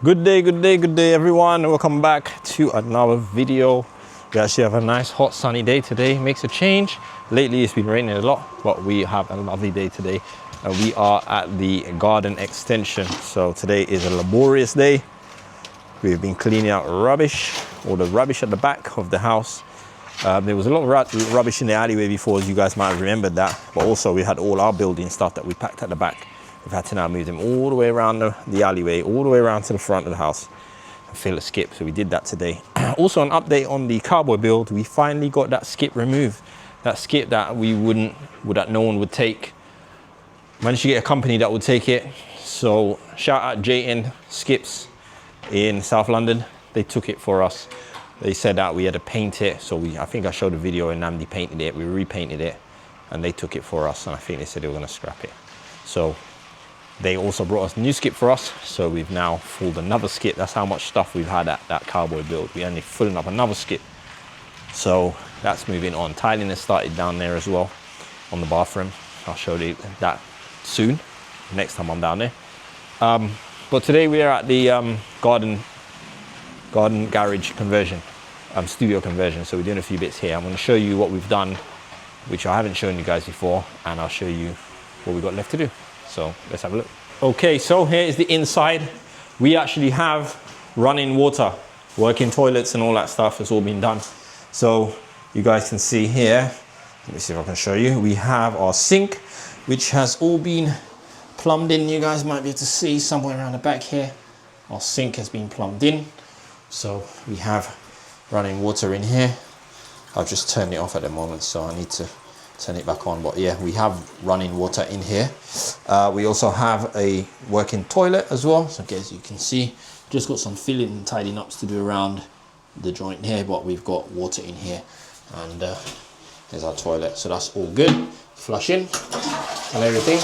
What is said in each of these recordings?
Good day everyone. Welcome back to another video. We actually have a nice hot sunny day today. Makes a change. Lately it's been raining a lot, but we have a lovely day today. We are at the garden extension. So today is a laborious day. We've been cleaning out rubbish, all the rubbish at the back of the house. There was a lot of rubbish in the alleyway before, as you guys might have remembered that. But also we had all our building stuff that we packed at the back. We've had to now move them all the way around the alleyway, all the way around to the front of the house and fill a skip. So we did that today. Also an update on the cowboy build. We finally got that skip removed. That skip that that no one would take. Managed to get a company that would take it. So shout out JN Skips in South London. They took it for us. They said that we had to paint it. So I think I showed a video and Namdi painted it. We repainted it and they took it for us. And I think they said they were gonna scrap it. So they also brought us a new skip for us. So we've now filled another skip. That's how much stuff we've had at that cowboy build. We only filling up another skip. So that's moving on. Tiling has started down there as well on the bathroom. I'll show you that soon, next time I'm down there. But today we are at the garden garage conversion, studio conversion. So we're doing a few bits here. I'm going to show you what we've done, which I haven't shown you guys before, and I'll show you what we've got left to do. So let's have a look. Okay, so here is the inside. We actually have running water, working toilets and all that stuff has all been done. So you guys can see here, let me see if I can show you. We have our sink, which has all been plumbed in. You guys might be able to see somewhere around the back here. Our sink has been plumbed in. So we have running water in here. I've just turned it off at the moment, so I need to turn it back on. But yeah, we have running water in here. We also have a working toilet as well. So as you can see, just got some filling and tidying ups to do around the joint here, but we've got water in here. And there's our toilet. So that's all good. Flushing and everything.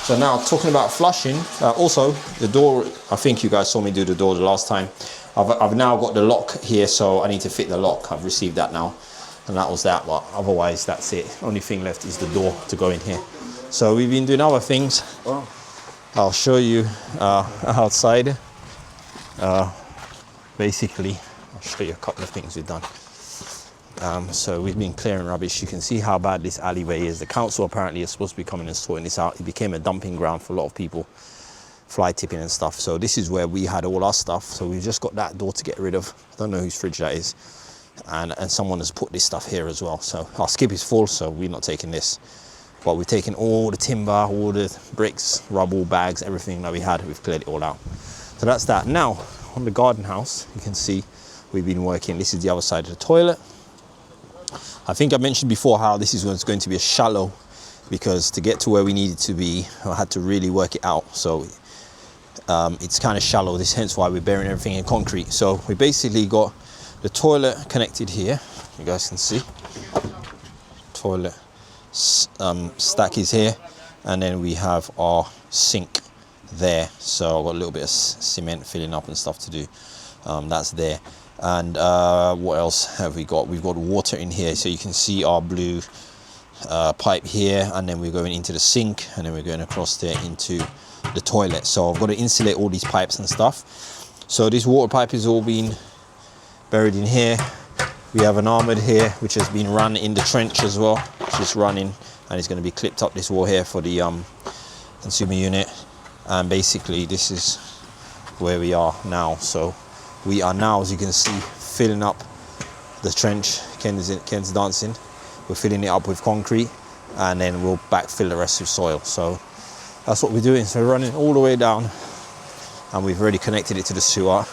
So now talking about flushing, also the door, I think you guys saw me do the door the last time. I've now got the lock here, so I need to fit the lock. I've received that now. And that was that, but otherwise that's it. Only thing left is the door to go in here. So we've been doing other things. I'll show you outside. Basically, I'll show you a couple of things we've done. So we've been clearing rubbish. You can see how bad this alleyway is. The council apparently is supposed to be coming and sorting this out. It became a dumping ground for a lot of people, fly tipping and stuff. So this is where we had all our stuff. So we've just got that door to get rid of. I don't know whose fridge that is. And someone has put this stuff here as well. So our skip is full, so we're not taking this. But we've taken all the timber, all the bricks, rubble, bags, everything that we had. We've cleared it all out. So that's that. Now, on the garden house, you can see we've been working. This is the other side of the toilet. I think I mentioned before how this is going to be a shallow, because to get to where we needed to be, I had to really work it out. So it's kind of shallow. This hence why we're burying everything in concrete. So we basically got the toilet connected here. You guys can see. Toilet stack is here, and then we have our sink there. So I've got a little bit of cement filling up and stuff to do. That's there. And what else have we got? We've got water in here, so you can see our blue pipe here, and then we're going into the sink, and then we're going across there into the toilet. So I've got to insulate all these pipes and stuff. So this water pipe is all been buried in here. We have an armored here, which has been run in the trench as well. It's just running, and it's going to be clipped up this wall here for the consumer unit. And basically this is where we are now. So we are now, as you can see, filling up the trench. Ken's dancing. We're filling it up with concrete, and then we'll backfill the rest with soil. So that's what we're doing. So we're running all the way down, and we've already connected it to the sewer.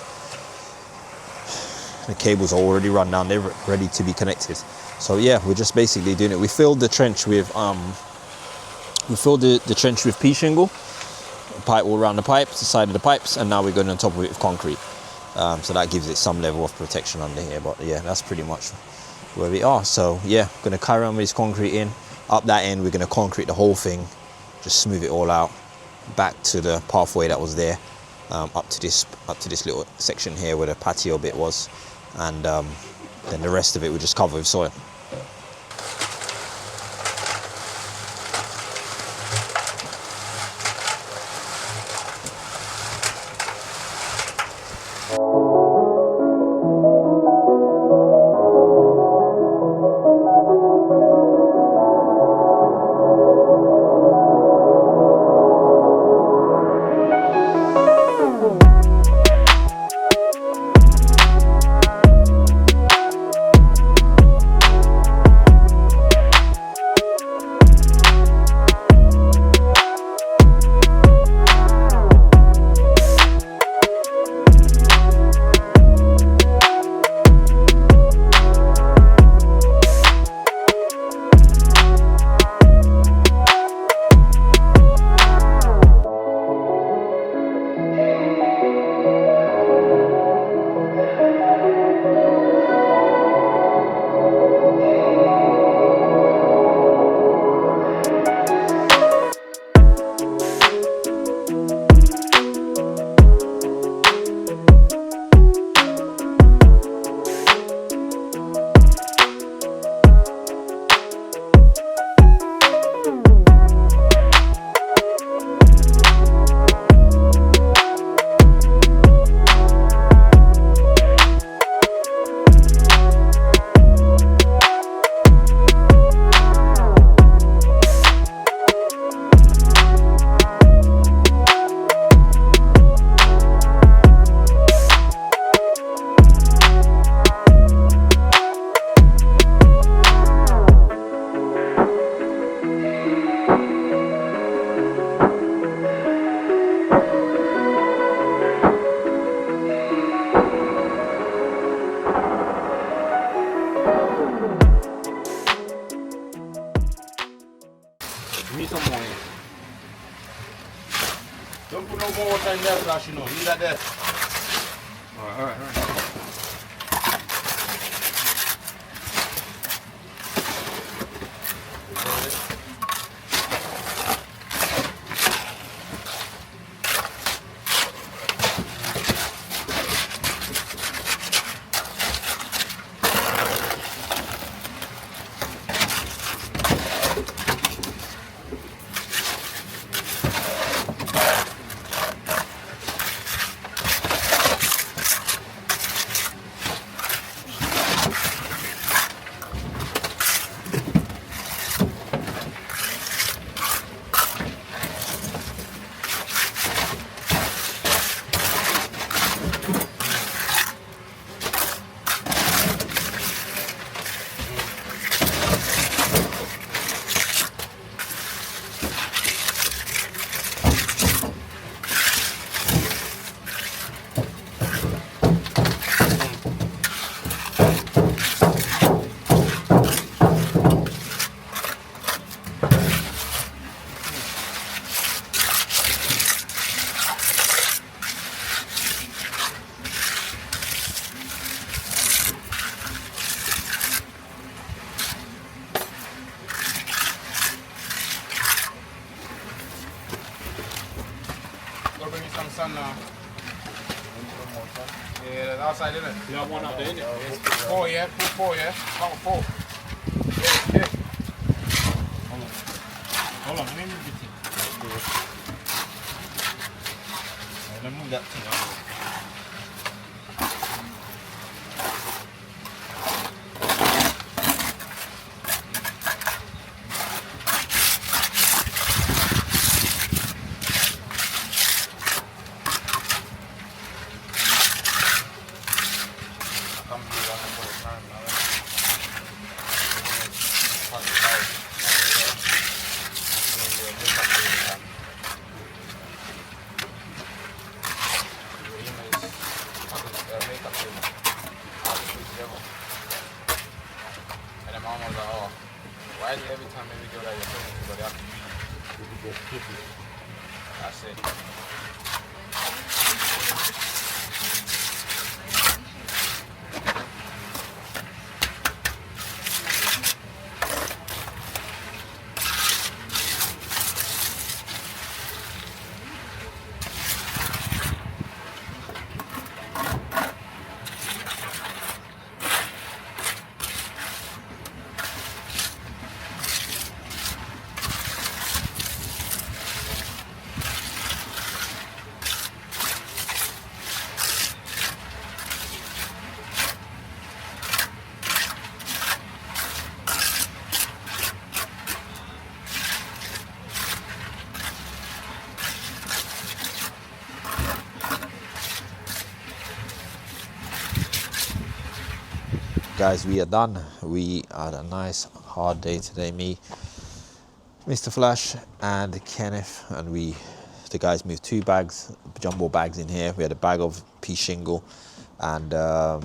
The cables are already run down, they're ready to be connected. So yeah, we're just basically doing it. We filled the trench with the trench with pea shingle, pipe all around the pipes, the side of the pipes, and now we're going on top of it with concrete. So that gives it some level of protection under here. But yeah, that's pretty much where we are. So yeah, going to carry on with this concrete in. Up that end, we're going to concrete the whole thing, just smooth it all out, back to the pathway that was there, up to this little section here where the patio bit was. And then the rest of it we just cover with soil. Give me some more here. Don't put no more water in there, Flash, you know. Leave that there. Alright. Sun now. Yeah, that's outside, isn't it? You got one out there, isn't it? Four, yeah. Put four, yeah. About four. Yeah. Hold on, let me move the thing. Let me move that thing out. And then mom was like, oh, why is it every time we go that you're filming but they have to use it? That's it. Guys, we are done. We had a nice hard day today. Me, Mr. Flash and Kenneth, and the guys moved 2 bags, jumbo bags in here. We had a bag of pea shingle, and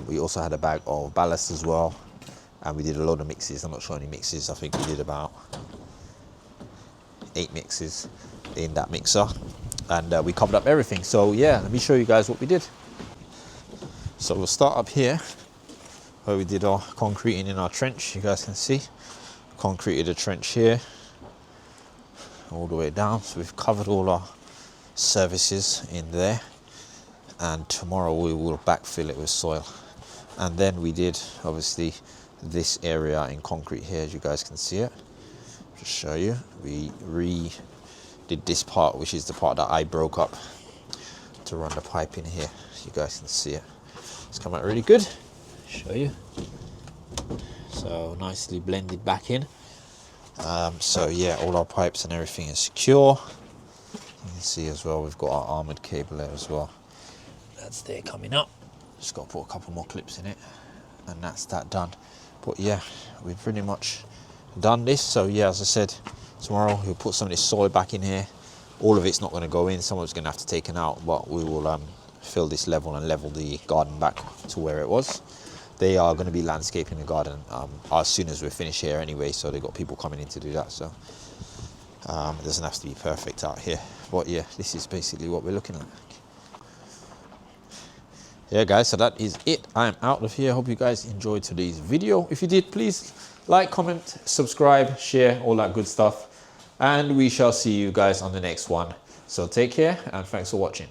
we also had a bag of ballast as well. And we did a load of mixes. I'm not sure any mixes. I think we did about 8 mixes in that mixer, and we covered up everything. So yeah, let me show you guys what we did. So we'll start up here where we did our concreting in our trench. You guys can see concreted a trench here all the way down. So we've covered all our services in there, and tomorrow we will backfill it with soil. And then we did obviously this area in concrete here, as you guys can see it. Just show you, we redid this part, which is the part that I broke up to run the pipe in here. You guys can see it. It's come out really good. Show you. So nicely blended back in. So yeah, all our pipes and everything is secure. You can see as well, we've got our armored cable there as well. That's there coming up. Just got to put a couple more clips in it, and that's that done. But yeah, we've pretty much done this. So yeah, as I said, tomorrow we'll put some of this soil back in here. All of it's not going to go in. Some of it's going to have to take it out, but we will fill this level and level the garden back to where it was. They are going to be landscaping the garden as soon as we're finished here anyway, so they've got people coming in to do that. So It doesn't have to be perfect out here, but yeah, this is basically what we're looking like. Yeah guys, so that is it. I am out of here. Hope you guys enjoyed today's video. If you did, please like, comment, subscribe, share, all that good stuff, and we shall see you guys on the next one. So take care and thanks for watching.